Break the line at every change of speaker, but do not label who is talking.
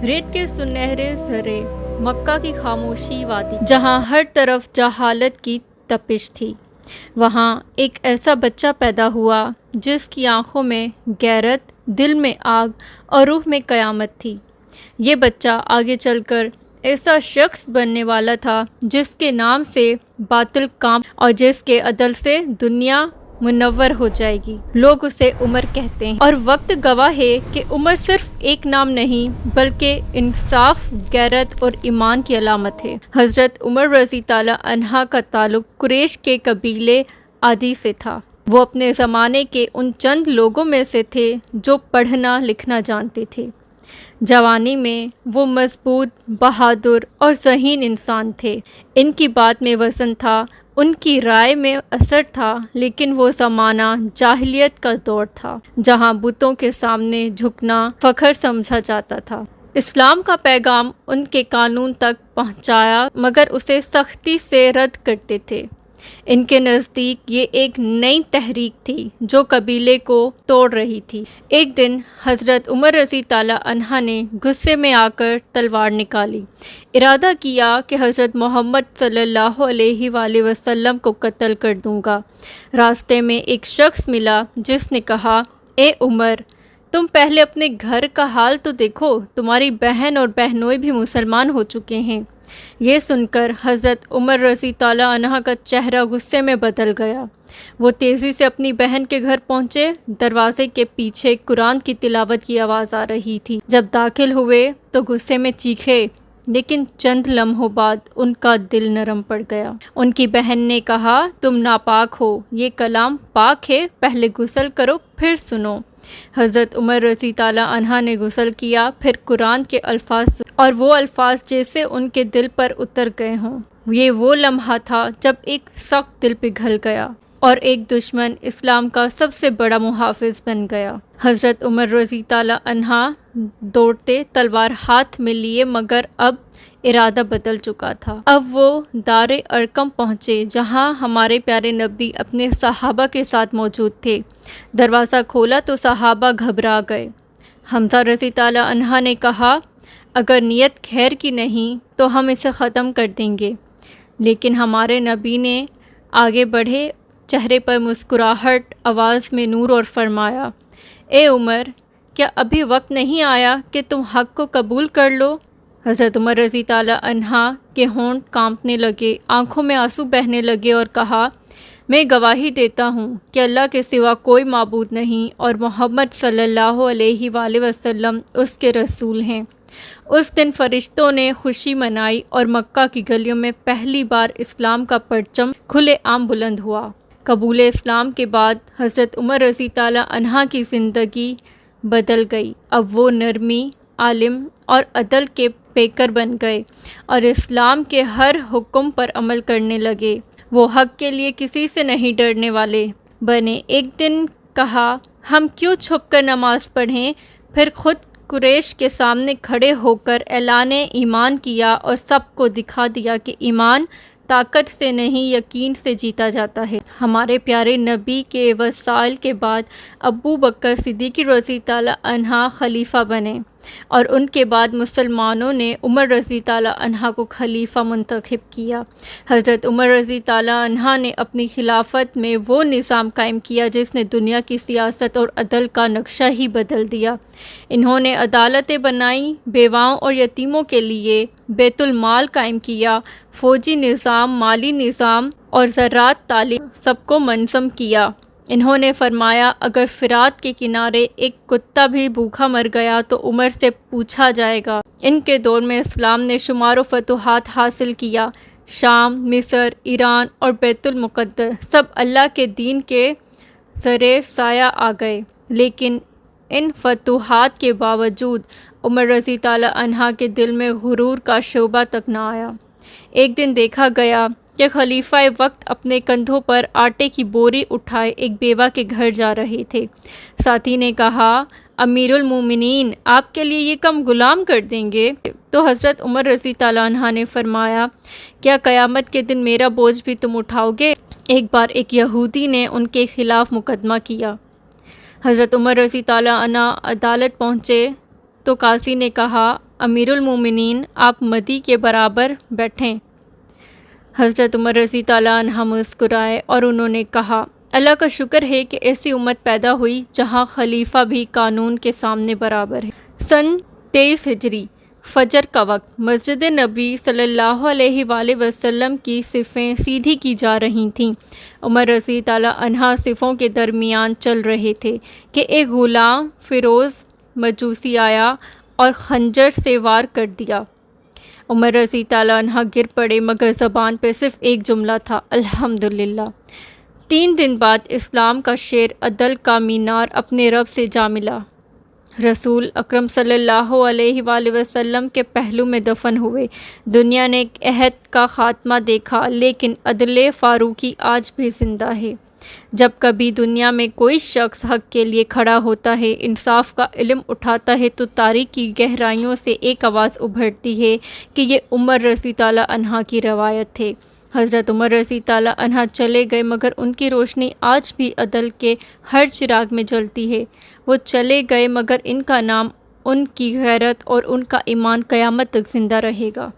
रेत के सुनहरे ज़रे, मक्का की खामोशी वादी, जहाँ हर तरफ जहालत की तपिश थी, वहाँ एक ऐसा बच्चा पैदा हुआ जिसकी आंखों में गैरत, दिल में आग और रूह में क़यामत थी। ये बच्चा आगे चलकर ऐसा शख्स बनने वाला था जिसके नाम से बातिल कांप और जिसके अदल से दुनिया मुनव्वर हो जाएगी। लोग उसे उमर कहते हैं और वक्त गवाह है कि उमर सिर्फ एक नाम नहीं बल्कि इंसाफ, गैरत और ईमान की अलामत है। हज़रत उमर रज़ी ताला अन्हा का ताल्लुक़ कुरैश के कबीले आदि से था। वो अपने ज़माने के उन चंद लोगों में से थे जो पढ़ना लिखना जानते थे। जवानी में वो मजबूत, बहादुर और ज़हीन इंसान थे। इनकी बात में वज़न था, उनकी राय में असर था, लेकिन वो ज़माना जाहिलियत का दौर था जहाँ बुतों के सामने झुकना फ़ख्र समझा जाता था। इस्लाम का पैगाम उनके कानून तक पहुँचाया मगर उसे सख्ती से रद्द करते थे। इनके नज़दीक ये एक नई तहरीक थी जो कबीले को तोड़ रही थी। एक दिन हज़रत उमर रज़ी ताला अन्हा ने गुस्से में आकर तलवार निकाली। इरादा किया कि हज़रत मोहम्मद सल्लल्लाहु अलैहि वसल्लम को कत्ल कर दूंगा। रास्ते में एक शख्स मिला जिसने कहा, ए उमर, तुम पहले अपने घर का हाल तो देखो, तुम्हारी बहन और बहनोई भी मुसलमान हो चुके हैं। ये सुनकर हज़रत उमर रज़ी ताला अन्हा का चेहरा गुस्से में बदल गया। वो तेज़ी से अपनी बहन के घर पहुँचे। दरवाज़े के पीछे कुरान की तिलावत की आवाज़ आ रही थी। जब दाखिल हुए तो गुस्से में चीखे, लेकिन चंद लम्हों बाद उनका दिल नरम पड़ गया। उनकी बहन ने कहा, तुम नापाक हो, ये कलाम पाक है, पहले गुस्ल करो फिर सुनो। हज़रत उमर रज़ी ताला अन्हा ने गुस्ल किया, फिर कुरान के अल्फाज और वो अल्फाज जैसे उनके दिल पर उतर गए हों। ये वो लम्हा था जब एक सख्त दिल पिघल गया और एक दुश्मन इस्लाम का सबसे बड़ा मुहाफिज बन गया। हज़रत उमर रज़ी ताला अन्हा दौड़ते तलवार हाथ में लिए मगर अब इरादा बदल चुका था। अब वो दारे अरकम पहुँचे जहाँ हमारे प्यारे नबी अपने सहाबा के साथ मौजूद थे। दरवाज़ा खोला तो सहाबा घबरा गए। हमज़ा रज़ी ताला अन्हा ने कहा, अगर नीयत खैर की नहीं तो हम इसे ख़त्म कर देंगे। लेकिन हमारे नबी ने आगे बढ़े, चेहरे पर मुस्कुराहट, आवाज़ में नूर और फरमाया, ए उमर, क्या अभी वक्त नहीं आया कि तुम हक़ को कबूल कर लो? हज़रत उमर रज़ी ताला अन्हा के होंठ कांपने लगे, आँखों में आंसू बहने लगे और कहा, मैं गवाही देता हूँ कि अल्लाह के सिवा कोई माबूद नहीं और मोहम्मद सल्लल्लाहु अलैहि वसल्लम उसके रसूल हैं। उस दिन फरिश्तों ने खुशी मनाई और मक्का की गलियों में पहली बार इस्लाम का परचम खुले आम बुलंद हुआ। कबूल इस्लाम के बाद हज़रत उमर रज़ी ताला अन्हा की ज़िंदगी बदल गई। अब वो नरमी, आलिम और अदल के पेकर बन गए और इस्लाम के हर हुक्म पर अमल करने लगे। वो हक़ के लिए किसी से नहीं डरने वाले बने। एक दिन कहा, हम क्यों छुप कर नमाज़ पढ़ें? फिर खुद कुरैश के सामने खड़े होकर ऐलान ईमान किया और सबको दिखा दिया कि ईमान ताकत से नहीं यकीन से जीता जाता है। हमारे प्यारे नबी के वसाइल के बाद अबू बकर सिद्दीक़ रज़ी ताला अन्हा खलीफा बने और उनके बाद मुसलमानों ने उमर रज़ी ताला अन्हा को खलीफा मुंतखब किया। हज़रत उमर रज़ी ताला अन्हा ने अपनी खिलाफत में वो निज़ाम कायम किया जिसने दुनिया की सियासत और अदल का नक्शा ही बदल दिया। इन्होंने अदालतें बनाई, बेवाओं और यतीमों के लिए बैतुल माल कायम किया, फ़ौजी निज़ाम, माली निज़ाम और ज़राअत तालीम सबको मनज़म किया। इन्होंने फरमाया, अगर फ़िरात के किनारे एक कुत्ता भी भूखा मर गया तो उमर से पूछा जाएगा। इनके दौर में इस्लाम ने शुमार फतूहात हासिल किया। शाम, मिस्र, ईरान और बैतुल मुक़द्दस सब अल्लाह के दीन के ज़रे साया आ गए। लेकिन इन फतूहात के बावजूद उमर रज़ी ताला अन्हा के दिल में गुरूर का शोबा तक न आया। एक दिन देखा गया कि खलीफा वक्त अपने कंधों पर आटे की बोरी उठाए एक बेवा के घर जा रहे थे। साथी ने कहा, अमीरुल मोमिनीन, आपके लिए ये कम गुलाम कर देंगे? तो हज़रत उमर रज़ी ताला अन्हा ने फरमाया, क्या क़यामत के दिन मेरा बोझ भी तुम उठाओगे? एक बार एक यहूदी ने उनके ख़िलाफ़ मुकदमा किया। हज़रत उमर रज़ी ताला अन्हा अदालत पहुँचे तो काजी ने कहा, امیر المومنین آپ مدی کے برابر بیٹھیں۔ حضرت عمر رضی اللہ عنہ مسکرائے اور انہوں نے کہا، اللہ کا شکر ہے کہ ایسی امت پیدا ہوئی جہاں خلیفہ بھی قانون کے سامنے برابر ہے۔ سن 23 ہجری فجر کا وقت، مسجد نبی صلی اللہ علیہ وآلہ وسلم کی صفیں سیدھی کی جا رہی تھیں۔ عمر رضی اللہ عنہ صفوں کے درمیان چل رہے تھے کہ ایک غلام فیروز مجوسی آیا اور خنجر سے وار کر دیا۔ عمر رضی اللہ عنہ گر پڑے، مگر زبان پہ صرف ایک جملہ تھا، الحمدللہ۔ 3 دن بعد اسلام کا شیر عدل کا مینار اپنے رب سے جا ملا۔ رسول اکرم صلی اللہ علیہ وآلہ وسلم کے پہلو میں دفن ہوئے۔ دنیا نے ایک عہد کا خاتمہ دیکھا، لیکن عدل فاروقی آج بھی زندہ ہے۔ جب کبھی دنیا میں کوئی شخص حق کے لیے کھڑا ہوتا ہے، انصاف کا علم اٹھاتا ہے، تو تاریخ کی گہرائیوں سے ایک آواز ابھرتی ہے کہ یہ عمر رضی اللہ عنہ کی روایت ہے۔ حضرت عمر رضی اللہ عنہ چلے گئے، مگر ان کی روشنی آج بھی عدل کے ہر چراغ میں جلتی ہے۔ وہ چلے گئے، مگر ان کا نام، ان کی غیرت اور ان کا ایمان قیامت تک زندہ رہے گا۔